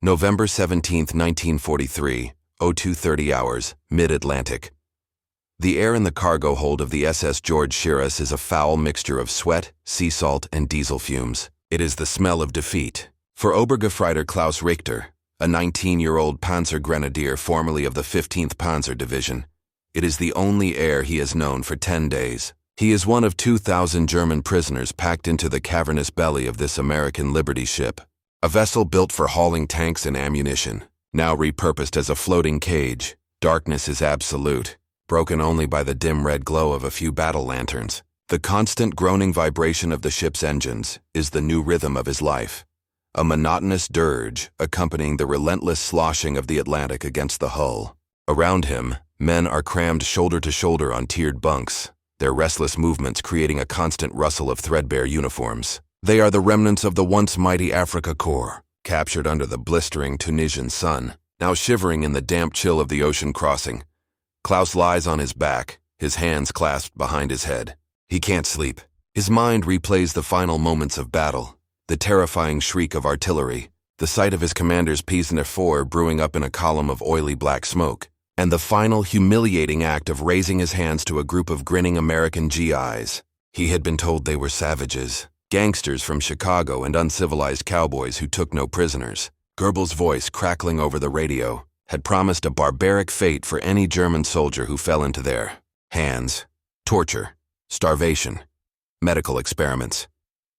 November 17, 1943, 02:30 hours, mid-Atlantic. The air in the cargo hold of the SS George Shiras is a foul mixture of sweat, sea salt, and diesel fumes. It is the smell of defeat. For Obergefreiter Klaus Richter, a 19-year-old Panzer Grenadier formerly of the 15th Panzer Division, it is the only air he has known for 10 days. He is one of 2,000 German prisoners packed into the cavernous belly of this American Liberty ship, a vessel built for hauling tanks and ammunition, now repurposed as a floating cage. Darkness is absolute, broken only by the dim red glow of a few battle lanterns. The constant groaning vibration of the ship's engines is the new rhythm of his life, a monotonous dirge accompanying the relentless sloshing of the Atlantic against the hull. Around him, men are crammed shoulder to shoulder on tiered bunks, their restless movements creating a constant rustle of threadbare uniforms. They are the remnants of the once mighty Afrika Korps, captured under the blistering Tunisian sun, now shivering in the damp chill of the ocean crossing. Klaus lies on his back, his hands clasped behind his head. He can't sleep. His mind replays the final moments of battle, the terrifying shriek of artillery, the sight of his commander's P-4 brewing up in a column of oily black smoke, and the final humiliating act of raising his hands to a group of grinning American GIs. He had been told they were savages, gangsters from Chicago and uncivilized cowboys who took no prisoners. Goebbels' voice crackling over the radio had promised a barbaric fate for any German soldier who fell into their hands. Torture, starvation, medical experiments,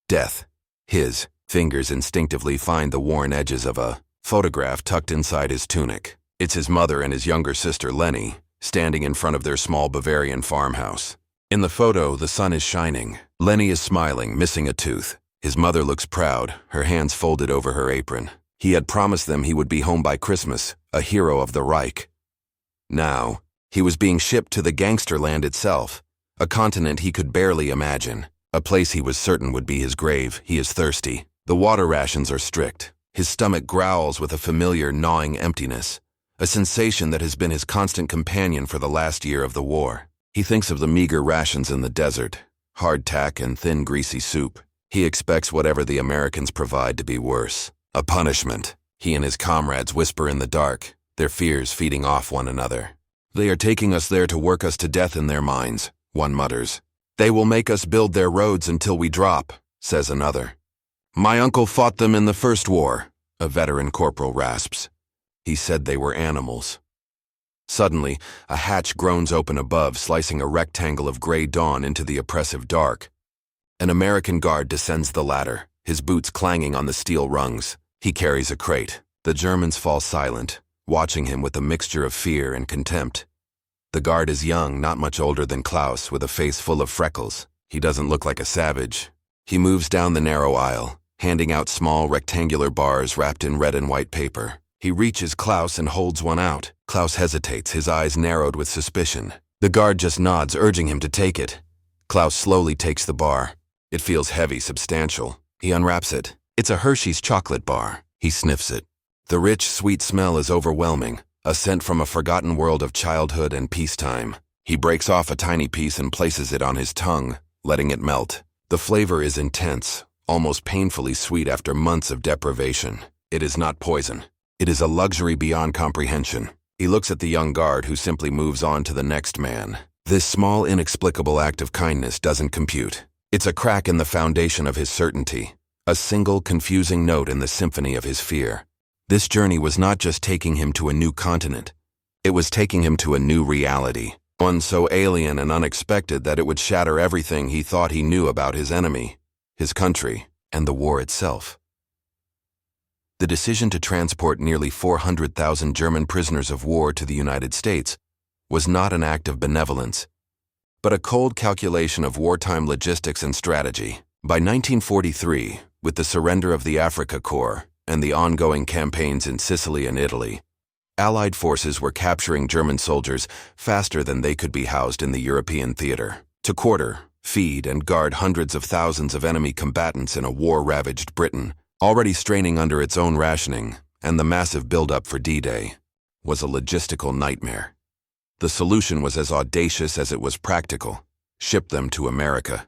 death. His fingers instinctively find the worn edges of a photograph tucked inside his tunic. It's his mother and his younger sister Leni, standing in front of their small Bavarian farmhouse. In the photo, the sun is shining. Leni is smiling, missing a tooth. His mother looks proud, her hands folded over her apron. He had promised them he would be home by Christmas, a hero of the Reich. Now, he was being shipped to the gangster land itself, a continent he could barely imagine, a place he was certain would be his grave. He is thirsty. The water rations are strict. His stomach growls with a familiar gnawing emptiness, a sensation that has been his constant companion for the last year of the war. He thinks of the meager rations in the desert, hardtack and thin greasy soup. He expects whatever the Americans provide to be worse. A punishment. He and his comrades whisper in the dark, their fears feeding off one another. They are taking us there to work us to death in their minds, one mutters. They will make us build their roads until we drop, says another. My uncle fought them in the First War, a veteran corporal rasps. He said they were animals. Suddenly, a hatch groans open above, slicing a rectangle of gray dawn into the oppressive dark. An American guard descends the ladder, his boots clanging on the steel rungs. He carries a crate. The Germans fall silent, watching him with a mixture of fear and contempt. The guard is young, not much older than Klaus, with a face full of freckles. He doesn't look like a savage. He moves down the narrow aisle, handing out small rectangular bars wrapped in red and white paper. He reaches Klaus and holds one out. Klaus hesitates, his eyes narrowed with suspicion. The guard just nods, urging him to take it. Klaus slowly takes the bar. It feels heavy, substantial. He unwraps it. It's a Hershey's chocolate bar. He sniffs it. The rich, sweet smell is overwhelming, a scent from a forgotten world of childhood and peacetime. He breaks off a tiny piece and places it on his tongue, letting it melt. The flavor is intense, almost painfully sweet after months of deprivation. It is not poison. It is a luxury beyond comprehension. He looks at the young guard who simply moves on to the next man. This small, inexplicable act of kindness doesn't compute. It's a crack in the foundation of his certainty, a single confusing note in the symphony of his fear. This journey was not just taking him to a new continent. It was taking him to a new reality, one so alien and unexpected that it would shatter everything he thought he knew about his enemy, his country, and the war itself. The decision to transport nearly 400,000 German prisoners of war to the United States was not an act of benevolence, but a cold calculation of wartime logistics and strategy. By 1943, with the surrender of the Afrika Korps and the ongoing campaigns in Sicily and Italy, Allied forces were capturing German soldiers faster than they could be housed in the European theater. To quarter, feed, and guard hundreds of thousands of enemy combatants in a war-ravaged Britain, already straining under its own rationing, and the massive buildup for D-Day, was a logistical nightmare. The solution was as audacious as it was practical: ship them to America.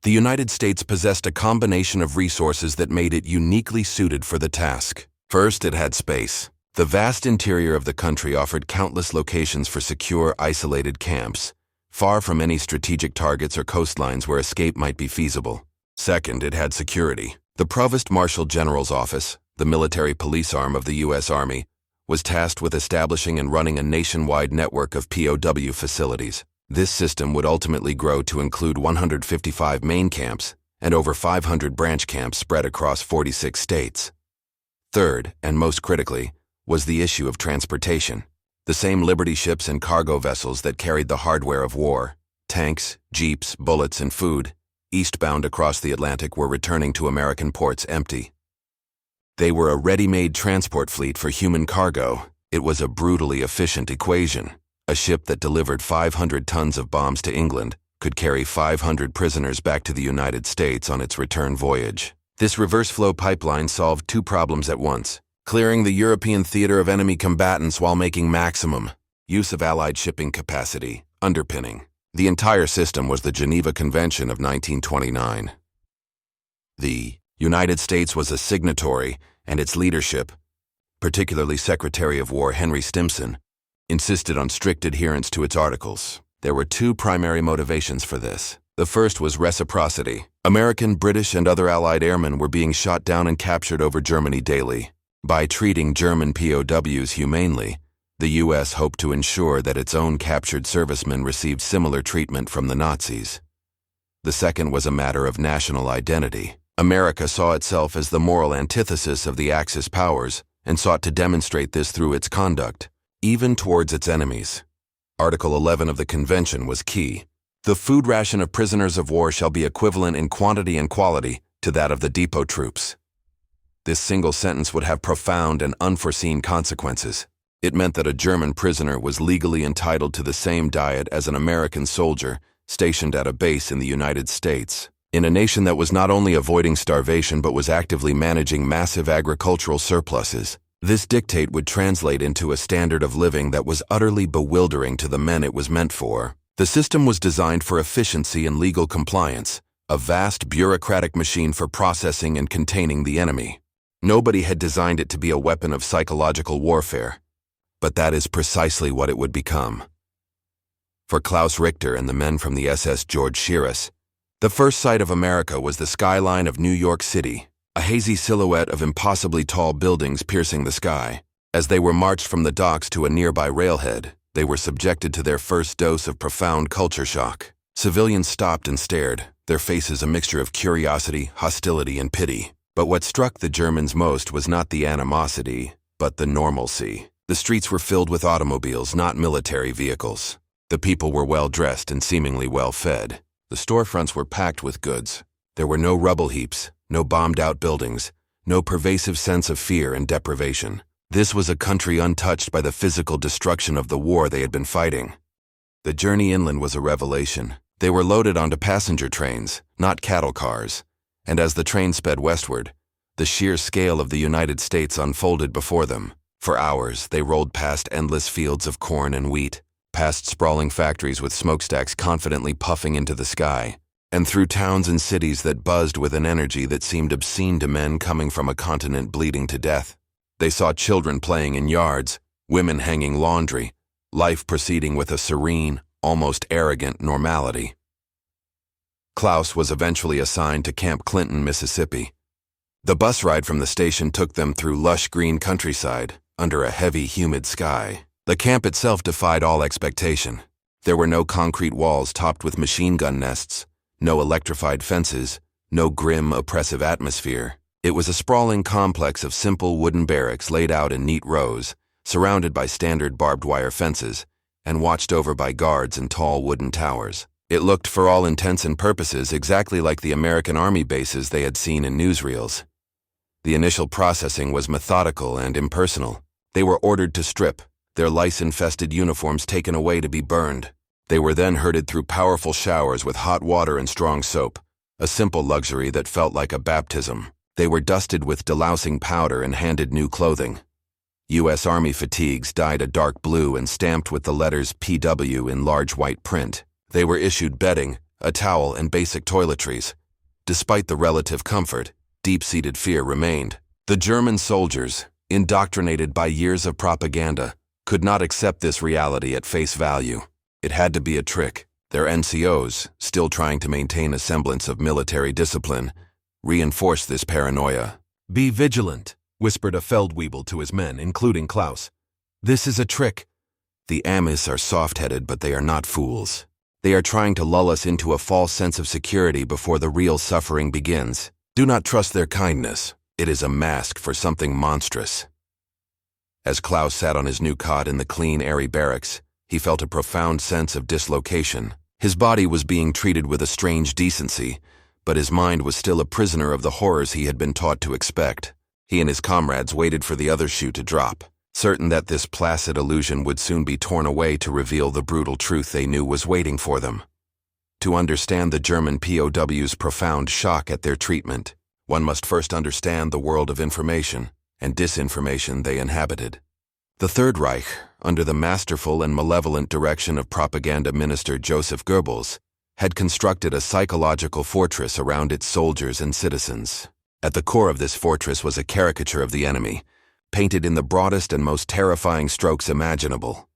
The United States possessed a combination of resources that made it uniquely suited for the task. First, it had space. The vast interior of the country offered countless locations for secure, isolated camps, far from any strategic targets or coastlines where escape might be feasible. Second, it had security. The Provost Marshal General's Office, the military police arm of the U.S. Army, was tasked with establishing and running a nationwide network of POW facilities. This system would ultimately grow to include 155 main camps and over 500 branch camps spread across 46 states. Third, and most critically, was the issue of transportation. The same Liberty ships and cargo vessels that carried the hardware of war, tanks, jeeps, bullets, and food, eastbound across the Atlantic were returning to American ports empty. They were a ready-made transport fleet for human cargo. It was a brutally efficient equation. A ship that delivered 500 tons of bombs to England could carry 500 prisoners back to the United States on its return voyage. This reverse-flow pipeline solved two problems at once: clearing the European theater of enemy combatants while making maximum use of Allied shipping capacity. Underpinning the entire system was the Geneva Convention of 1929. The United States was a signatory, and its leadership, particularly Secretary of War Henry Stimson, insisted on strict adherence to its articles. There were two primary motivations for this. The first was reciprocity. American, British, and other Allied airmen were being shot down and captured over Germany daily. By treating German POWs humanely, the U.S. hoped to ensure that its own captured servicemen received similar treatment from the Nazis. The second was a matter of national identity. America saw itself as the moral antithesis of the Axis powers and sought to demonstrate this through its conduct, even towards its enemies. Article 11 of the Convention was key. The food ration of prisoners of war shall be equivalent in quantity and quality to that of the depot troops. This single sentence would have profound and unforeseen consequences. It meant that a German prisoner was legally entitled to the same diet as an American soldier stationed at a base in the United States, in a nation that was not only avoiding starvation but was actively managing massive agricultural surpluses. This dictate would translate into a standard of living that was utterly bewildering to the men it was meant for. The system was designed for efficiency and legal compliance, a vast bureaucratic machine for processing and containing the enemy. Nobody had designed it to be a weapon of psychological warfare, but that is precisely what it would become. For Klaus Richter and the men from the SS George Shiras, the first sight of America was the skyline of New York City, a hazy silhouette of impossibly tall buildings piercing the sky. As they were marched from the docks to a nearby railhead, they were subjected to their first dose of profound culture shock. Civilians stopped and stared, their faces a mixture of curiosity, hostility, and pity. But what struck the Germans most was not the animosity, but the normalcy. The streets were filled with automobiles, not military vehicles. The people were well-dressed and seemingly well-fed. The storefronts were packed with goods. There were no rubble heaps, no bombed-out buildings, no pervasive sense of fear and deprivation. This was a country untouched by the physical destruction of the war they had been fighting. The journey inland was a revelation. They were loaded onto passenger trains, not cattle cars, and as the train sped westward, the sheer scale of the United States unfolded before them. For hours, they rolled past endless fields of corn and wheat, past sprawling factories with smokestacks confidently puffing into the sky, and through towns and cities that buzzed with an energy that seemed obscene to men coming from a continent bleeding to death. They saw children playing in yards, women hanging laundry, life proceeding with a serene, almost arrogant normality. Klaus was eventually assigned to Camp Clinton, Mississippi. The bus ride from the station took them through lush green countryside, under a heavy, humid sky. The camp itself defied all expectation. There were no concrete walls topped with machine gun nests, no electrified fences, no grim, oppressive atmosphere. It was a sprawling complex of simple wooden barracks laid out in neat rows, surrounded by standard barbed wire fences, and watched over by guards and tall wooden towers. It looked, for all intents and purposes, exactly like the American Army bases they had seen in newsreels. The initial processing was methodical and impersonal. They were ordered to strip, their lice-infested uniforms taken away to be burned. They were then herded through powerful showers with hot water and strong soap, a simple luxury that felt like a baptism. They were dusted with delousing powder and handed new clothing. U.S. Army fatigues dyed a dark blue and stamped with the letters PW in large white print. They were issued bedding, a towel, and basic toiletries. Despite the relative comfort, deep-seated fear remained. The German soldiers, indoctrinated by years of propaganda, could not accept this reality at face value. It had to be a trick. Their NCOs, still trying to maintain a semblance of military discipline, reinforced this paranoia. "Be vigilant," whispered a Feldwebel to his men, including Klaus. "This is a trick. The Amis are soft-headed, but they are not fools. They are trying to lull us into a false sense of security before the real suffering begins. Do not trust their kindness. It is a mask for something monstrous." As Klaus sat on his new cot in the clean, airy barracks, he felt a profound sense of dislocation. His body was being treated with a strange decency, but his mind was still a prisoner of the horrors he had been taught to expect. He and his comrades waited for the other shoe to drop, certain that this placid illusion would soon be torn away to reveal the brutal truth they knew was waiting for them. To understand the German POWs' profound shock at their treatment, one must first understand the world of information and disinformation they inhabited. The Third Reich, under the masterful and malevolent direction of propaganda minister Joseph Goebbels, had constructed a psychological fortress around its soldiers and citizens. At the core of this fortress was a caricature of the enemy, painted in the broadest and most terrifying strokes imaginable.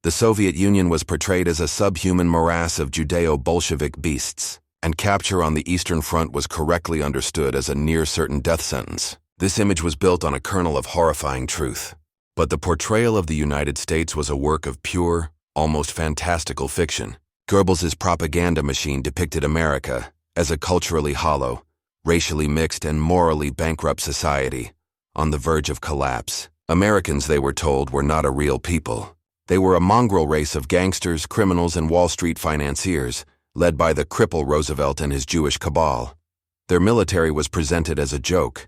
The Soviet Union was portrayed as a subhuman morass of Judeo-Bolshevik beasts, and capture on the Eastern Front was correctly understood as a near-certain death sentence. This image was built on a kernel of horrifying truth. But the portrayal of the United States was a work of pure, almost fantastical fiction. Goebbels' propaganda machine depicted America as a culturally hollow, racially mixed, and morally bankrupt society, on the verge of collapse. Americans, they were told, were not a real people. They were a mongrel race of gangsters, criminals, and Wall Street financiers, led by the cripple Roosevelt and his Jewish cabal. Their military was presented as a joke.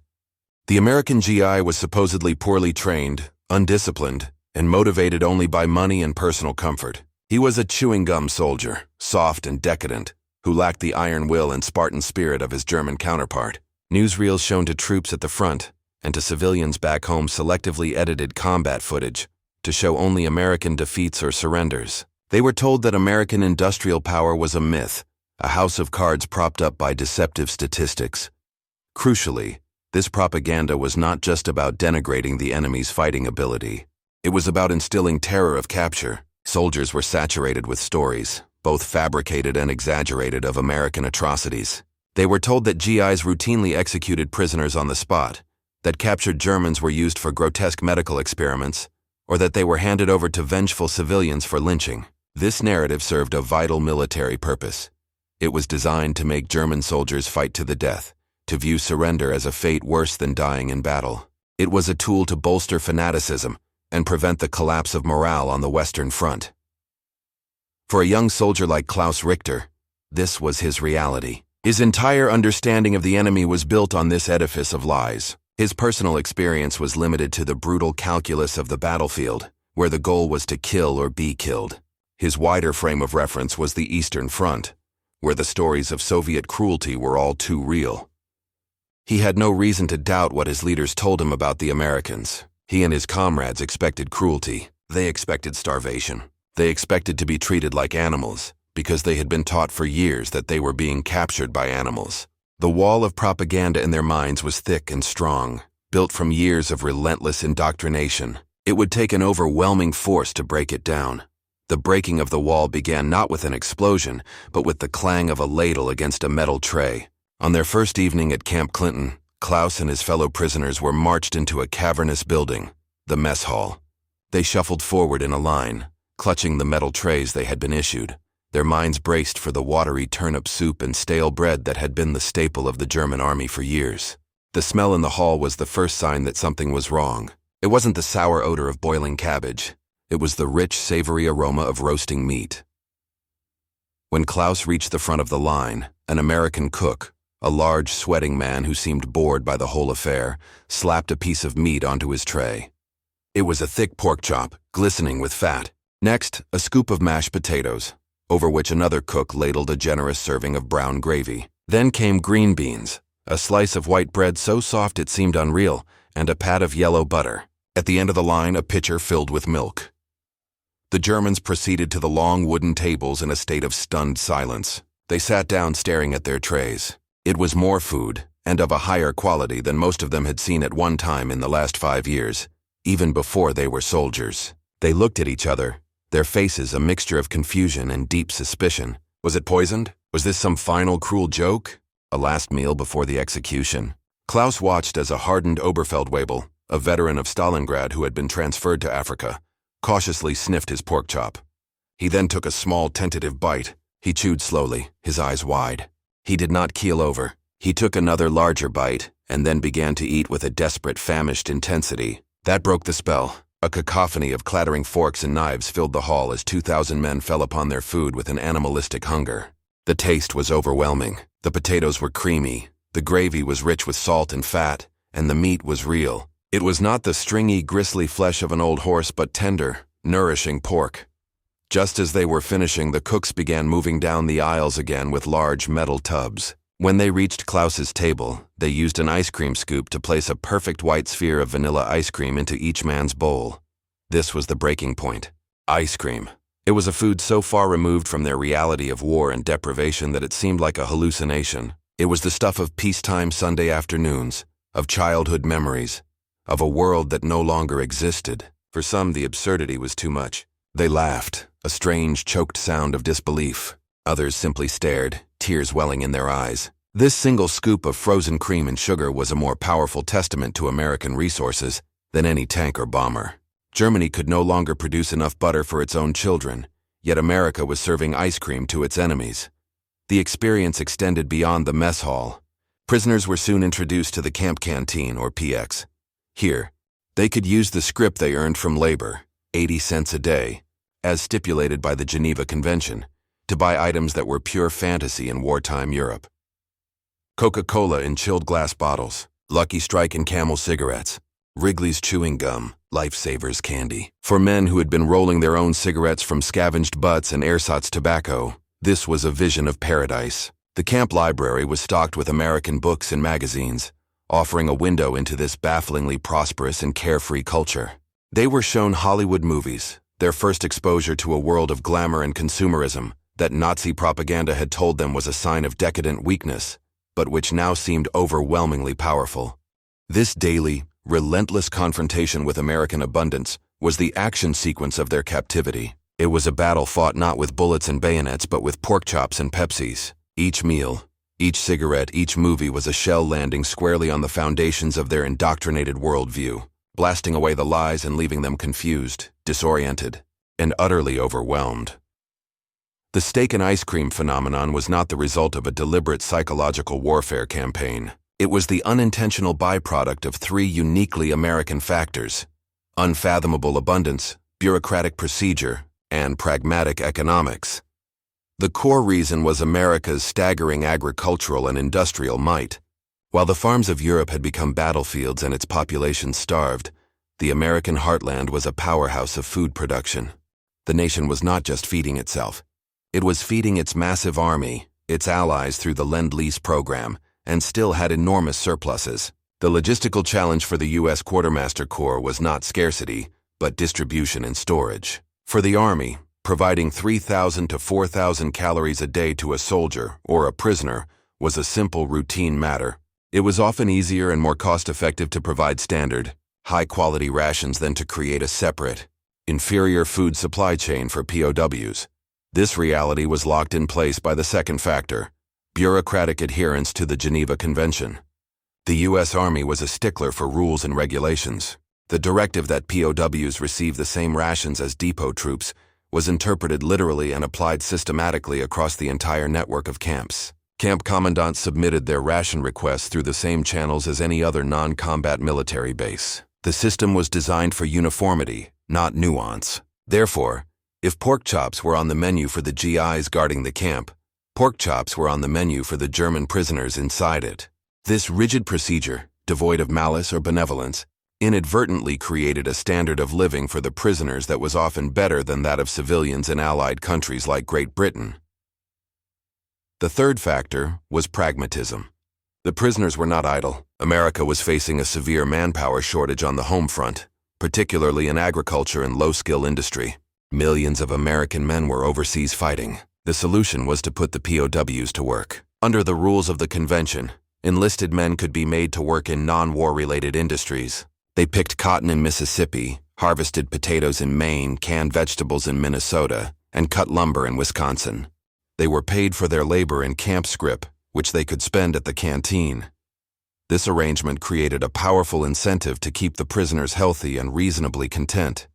The American GI was supposedly poorly trained, undisciplined, and motivated only by money and personal comfort. He was a chewing gum soldier, soft and decadent, who lacked the iron will and Spartan spirit of his German counterpart. Newsreels shown to troops at the front and to civilians back home selectively edited combat footage to show only American defeats or surrenders. They were told that American industrial power was a myth, a house of cards propped up by deceptive statistics. Crucially, this propaganda was not just about denigrating the enemy's fighting ability. It was about instilling terror of capture. Soldiers were saturated with stories, both fabricated and exaggerated, of American atrocities. They were told that GIs routinely executed prisoners on the spot, that captured Germans were used for grotesque medical experiments, or that they were handed over to vengeful civilians for lynching. This narrative served a vital military purpose. It was designed to make German soldiers fight to the death, to view surrender as a fate worse than dying in battle. It was a tool to bolster fanaticism and prevent the collapse of morale on the Western Front. For a young soldier like Klaus Richter, this was his reality. His entire understanding of the enemy was built on this edifice of lies. His personal experience was limited to the brutal calculus of the battlefield, where the goal was to kill or be killed. His wider frame of reference was the Eastern Front, where the stories of Soviet cruelty were all too real. He had no reason to doubt what his leaders told him about the Americans. He and his comrades expected cruelty. They expected starvation. They expected to be treated like animals, because they had been taught for years that they were being captured by animals. The wall of propaganda in their minds was thick and strong, built from years of relentless indoctrination. It would take an overwhelming force to break it down. The breaking of the wall began not with an explosion, but with the clang of a ladle against a metal tray. On their first evening at Camp Clinton, Klaus and his fellow prisoners were marched into a cavernous building, the mess hall. They shuffled forward in a line, clutching the metal trays they had been issued. Their minds braced for the watery turnip soup and stale bread that had been the staple of the German army for years. The smell in the hall was the first sign that something was wrong. It wasn't the sour odor of boiling cabbage. It was the rich, savory aroma of roasting meat. When Klaus reached the front of the line, an American cook, a large, sweating man who seemed bored by the whole affair, slapped a piece of meat onto his tray. It was a thick pork chop, glistening with fat. Next, a scoop of mashed potatoes, over which another cook ladled a generous serving of brown gravy. Then came green beans, a slice of white bread so soft it seemed unreal, and a pat of yellow butter. At the end of the line, a pitcher filled with milk. The Germans proceeded to the long wooden tables in a state of stunned silence. They sat down staring at their trays. It was more food, and of a higher quality than most of them had seen at one time in the last 5 years, even before they were soldiers. They looked at each other, their faces a mixture of confusion and deep suspicion. Was it poisoned? Was this some final cruel joke? A last meal before the execution? Klaus watched as a hardened Oberfeldwebel, a veteran of Stalingrad who had been transferred to Africa, cautiously sniffed his pork chop. He then took a small, tentative bite. He chewed slowly, his eyes wide. He did not keel over. He took another larger bite, and then began to eat with a desperate, famished intensity. That broke the spell. A cacophony of clattering forks and knives filled the hall as 2,000 men fell upon their food with an animalistic hunger. The taste was overwhelming. The potatoes were creamy, the gravy was rich with salt and fat, and the meat was real. It was not the stringy, gristly flesh of an old horse, but tender, nourishing pork. Just as they were finishing, the cooks began moving down the aisles again with large metal tubs. When they reached Klaus's table, they used an ice cream scoop to place a perfect white sphere of vanilla ice cream into each man's bowl. This was the breaking point. Ice cream. It was a food so far removed from their reality of war and deprivation that it seemed like a hallucination. It was the stuff of peacetime Sunday afternoons, of childhood memories, of a world that no longer existed. For some, the absurdity was too much. They laughed, a strange, choked sound of disbelief. Others simply stared, tears welling in their eyes. This single scoop of frozen cream and sugar was a more powerful testament to American resources than any tank or bomber. Germany could no longer produce enough butter for its own children, yet America was serving ice cream to its enemies. The experience extended beyond the mess hall. Prisoners were soon introduced to the camp canteen, or PX. Here, they could use the scrip they earned from labor, 80 cents a day, as stipulated by the Geneva Convention, to buy items that were pure fantasy in wartime Europe. Coca-Cola in chilled glass bottles, Lucky Strike and Camel cigarettes, Wrigley's chewing gum, Lifesavers candy. For men who had been rolling their own cigarettes from scavenged butts and ersatz tobacco, this was a vision of paradise. The camp library was stocked with American books and magazines, offering a window into this bafflingly prosperous and carefree culture. They were shown Hollywood movies, their first exposure to a world of glamour and consumerism that Nazi propaganda had told them was a sign of decadent weakness, but which now seemed overwhelmingly powerful. This daily, relentless confrontation with American abundance was the action sequence of their captivity. It was a battle fought not with bullets and bayonets, but with pork chops and Pepsis. Each meal, each cigarette, each movie was a shell landing squarely on the foundations of their indoctrinated worldview, blasting away the lies and leaving them confused, disoriented, and utterly overwhelmed. The steak and ice cream phenomenon was not the result of a deliberate psychological warfare campaign. It was the unintentional byproduct of three uniquely American factors: unfathomable abundance, bureaucratic procedure, and pragmatic economics. The core reason was America's staggering agricultural and industrial might. While the farms of Europe had become battlefields and its population starved, the American heartland was a powerhouse of food production. The nation was not just feeding itself. It was feeding its massive army, its allies through the Lend-Lease program, and still had enormous surpluses. The logistical challenge for the U.S. Quartermaster Corps was not scarcity, but distribution and storage. For the Army, providing 3,000 to 4,000 calories a day to a soldier or a prisoner was a simple routine matter. It was often easier and more cost-effective to provide standard, high-quality rations than to create a separate, inferior food supply chain for POWs. This reality was locked in place by the second factor: bureaucratic adherence to the Geneva Convention. The U.S. Army was a stickler for rules and regulations. The directive that POWs receive the same rations as depot troops was interpreted literally and applied systematically across the entire network of camps. Camp commandants submitted their ration requests through the same channels as any other non-combat military base. The system was designed for uniformity, not nuance. Therefore, if pork chops were on the menu for the GIs guarding the camp, pork chops were on the menu for the German prisoners inside it. This rigid procedure, devoid of malice or benevolence, inadvertently created a standard of living for the prisoners that was often better than that of civilians in allied countries like Great Britain. The third factor was pragmatism. The prisoners were not idle. America was facing a severe manpower shortage on the home front, particularly in agriculture and low-skill industry. Millions of American men were overseas fighting. The solution was to put the POWs to work. Under the rules of the convention, Enlisted men could be made to work in non-war-related industries. They picked cotton in Mississippi, harvested potatoes in Maine, canned vegetables in Minnesota, and cut lumber in Wisconsin. They were paid for their labor in camp scrip, which they could spend at the canteen. This arrangement created a powerful incentive to keep the prisoners healthy and reasonably content.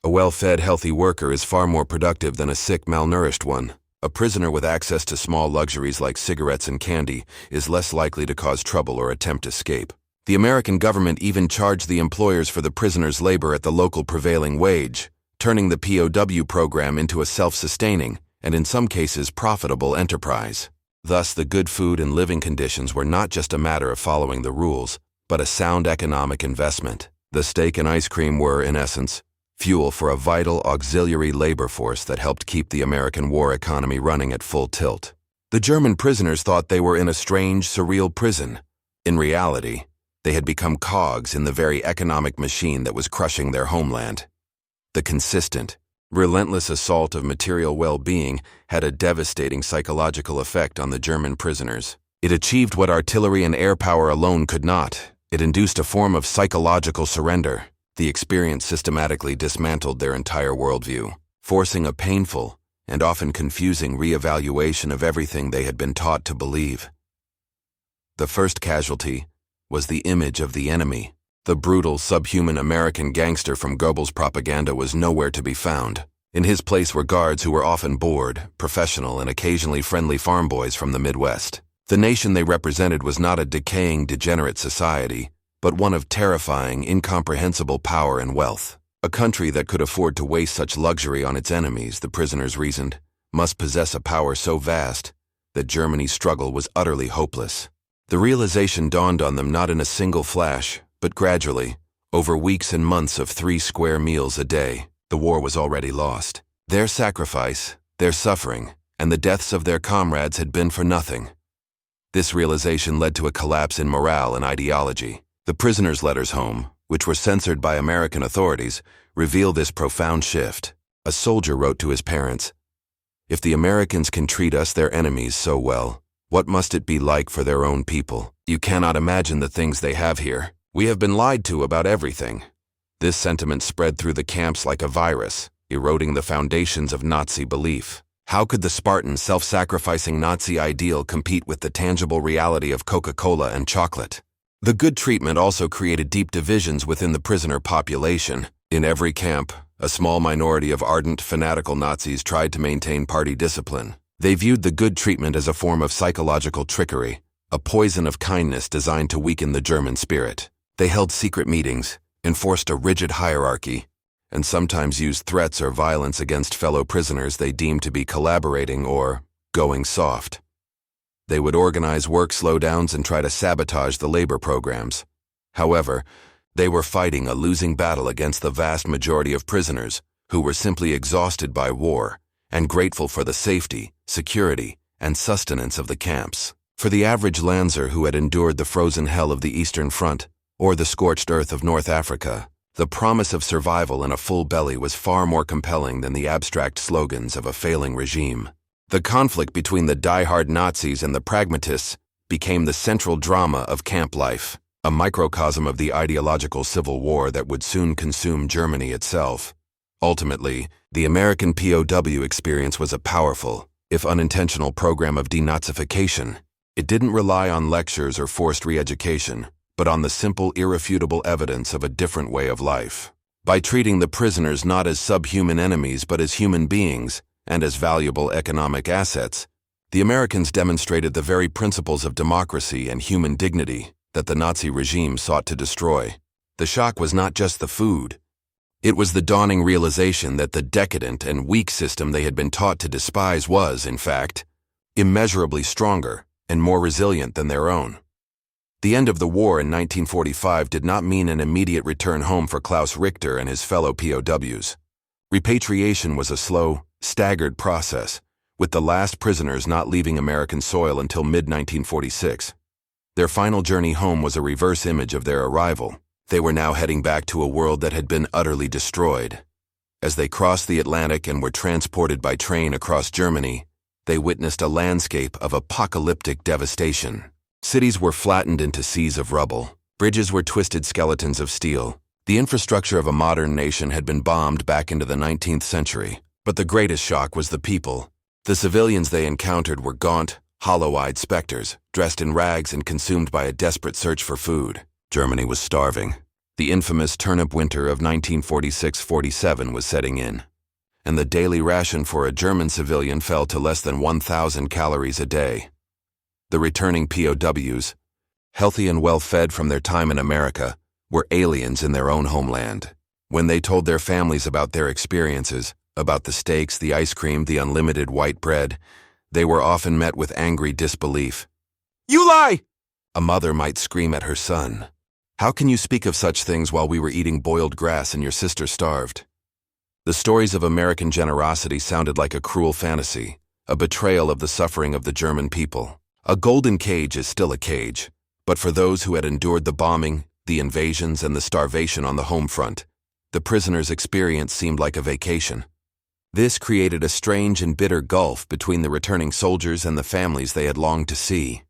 A well-fed, healthy worker is far more productive than a sick, malnourished one. A prisoner with access to small luxuries like cigarettes and candy is less likely to cause trouble or attempt escape. The American government even charged the employers for the prisoners' labor at the local prevailing wage, turning the POW program into a self-sustaining, and in some cases profitable enterprise. Thus, the good food and living conditions were not just a matter of following the rules, but a sound economic investment. The steak and ice cream were, in essence, fuel for a vital auxiliary labor force that helped keep the American war economy running at full tilt. The German prisoners thought they were in a strange, surreal prison. In reality, they had become cogs in the very economic machine that was crushing their homeland. The consistent, relentless assault of material well-being had a devastating psychological effect on the German prisoners. It achieved what artillery and air power alone could not. It induced a form of psychological surrender. The experience systematically dismantled their entire worldview, forcing a painful and often confusing reevaluation of everything they had been taught to believe. The first casualty was the image of the enemy. The brutal, subhuman American gangster from Goebbels' propaganda was nowhere to be found. In his place were guards who were often bored, professional, and occasionally friendly farm boys from the Midwest. The nation they represented was not a decaying, degenerate society, but one of terrifying, incomprehensible power and wealth. A country that could afford to waste such luxury on its enemies, the prisoners reasoned, must possess a power so vast that Germany's struggle was utterly hopeless. The realization dawned on them not in a single flash, but gradually, over weeks and months of 3 square meals a day. The war was already lost. Their sacrifice, their suffering, and the deaths of their comrades had been for nothing. This realization led to a collapse in morale and ideology. The prisoners' letters home, which were censored by American authorities, reveal this profound shift. A soldier wrote to his parents, "If the Americans can treat us, their enemies, so well, what must it be like for their own people? You cannot imagine the things they have here. We have been lied to about everything." This sentiment spread through the camps like a virus, eroding the foundations of Nazi belief. How could the Spartan, self-sacrificing Nazi ideal compete with the tangible reality of Coca-Cola and chocolate? The good treatment also created deep divisions within the prisoner population. In every camp, a small minority of ardent, fanatical Nazis tried to maintain party discipline. They viewed the good treatment as a form of psychological trickery, a poison of kindness designed to weaken the German spirit. They held secret meetings, enforced a rigid hierarchy, and sometimes used threats or violence against fellow prisoners they deemed to be collaborating or going soft. They would organize work slowdowns and try to sabotage the labor programs. However, they were fighting a losing battle against the vast majority of prisoners who were simply exhausted by war and grateful for the safety, security, and sustenance of the camps. For the average Lanzer who had endured the frozen hell of the Eastern Front or the scorched earth of North Africa, the promise of survival and a full belly was far more compelling than the abstract slogans of a failing regime. The conflict between the die-hard Nazis and the pragmatists became the central drama of camp life, a microcosm of the ideological civil war that would soon consume Germany itself. Ultimately, the American POW experience was a powerful, if unintentional, program of denazification. It didn't rely on lectures or forced re-education, but on the simple, irrefutable evidence of a different way of life. By treating the prisoners not as subhuman enemies but as human beings and as valuable economic assets, the Americans demonstrated the very principles of democracy and human dignity that the Nazi regime sought to destroy. The shock was not just the food. It was the dawning realization that the decadent and weak system they had been taught to despise was, in fact, immeasurably stronger and more resilient than their own. The end of the war in 1945 did not mean an immediate return home for Klaus Richter and his fellow POWs. Repatriation was a slow, staggered process, with the last prisoners not leaving American soil until mid-1946. Their final journey home was a reverse image of their arrival. They were now heading back to a world that had been utterly destroyed. As they crossed the Atlantic and were transported by train across Germany, they witnessed a landscape of apocalyptic devastation. Cities were flattened into seas of rubble. Bridges were twisted skeletons of steel. The infrastructure of a modern nation had been bombed back into the 19th century. But the greatest shock was the people. The civilians they encountered were gaunt, hollow-eyed specters, dressed in rags and consumed by a desperate search for food. Germany was starving. The infamous turnip winter of 1946-47 was setting in, and the daily ration for a German civilian fell to less than 1,000 calories a day. The returning POWs, healthy and well-fed from their time in America, were aliens in their own homeland. When they told their families about their experiences, about the steaks, the ice cream, the unlimited white bread, they were often met with angry disbelief. "You lie!" a mother might scream at her son. "How can you speak of such things while we were eating boiled grass and your sister starved?" The stories of American generosity sounded like a cruel fantasy, a betrayal of the suffering of the German people. A golden cage is still a cage, but for those who had endured the bombing, the invasions, and the starvation on the home front, the prisoners' experience seemed like a vacation. This created a strange and bitter gulf between the returning soldiers and the families they had longed to see.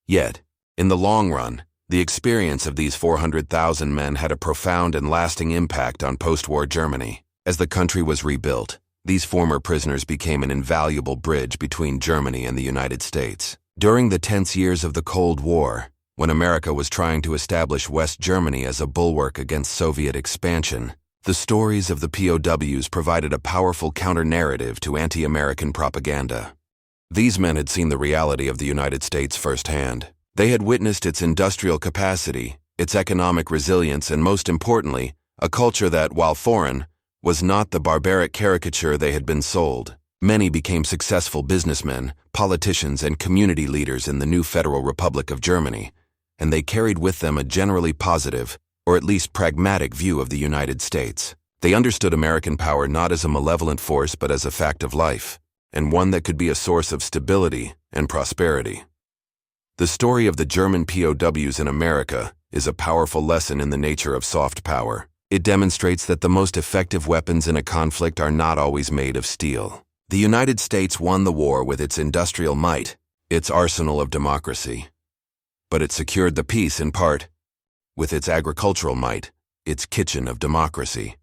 Yet, in the long run, the experience of these 400,000 men had a profound and lasting impact on post-war Germany. As the country was rebuilt, these former prisoners became an invaluable bridge between Germany and the United States. During the tense years of the Cold War, when America was trying to establish West Germany as a bulwark against Soviet expansion, the stories of the POWs provided a powerful counter-narrative to anti-American propaganda. These men had seen the reality of the United States firsthand. They had witnessed its industrial capacity, its economic resilience, and most importantly, a culture that, while foreign, was not the barbaric caricature they had been sold. Many became successful businessmen, politicians, and community leaders in the new Federal Republic of Germany, and they carried with them a generally positive, or at least pragmatic view of the United States. They understood American power not as a malevolent force but as a fact of life, and one that could be a source of stability and prosperity. The story of the German POWs in America is a powerful lesson in the nature of soft power. It demonstrates that the most effective weapons in a conflict are not always made of steel. The United States won the war with its industrial might, its arsenal of democracy. But it secured the peace in part with its agricultural might, its kitchen of democracy.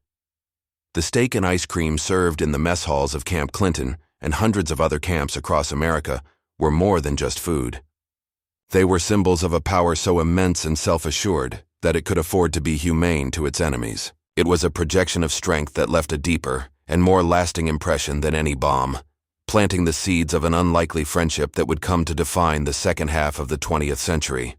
The steak and ice cream served in the mess halls of Camp Clinton and hundreds of other camps across America were more than just food. They were symbols of a power so immense and self-assured that it could afford to be humane to its enemies. It was a projection of strength that left a deeper and more lasting impression than any bomb, planting the seeds of an unlikely friendship that would come to define the second half of the 20th century.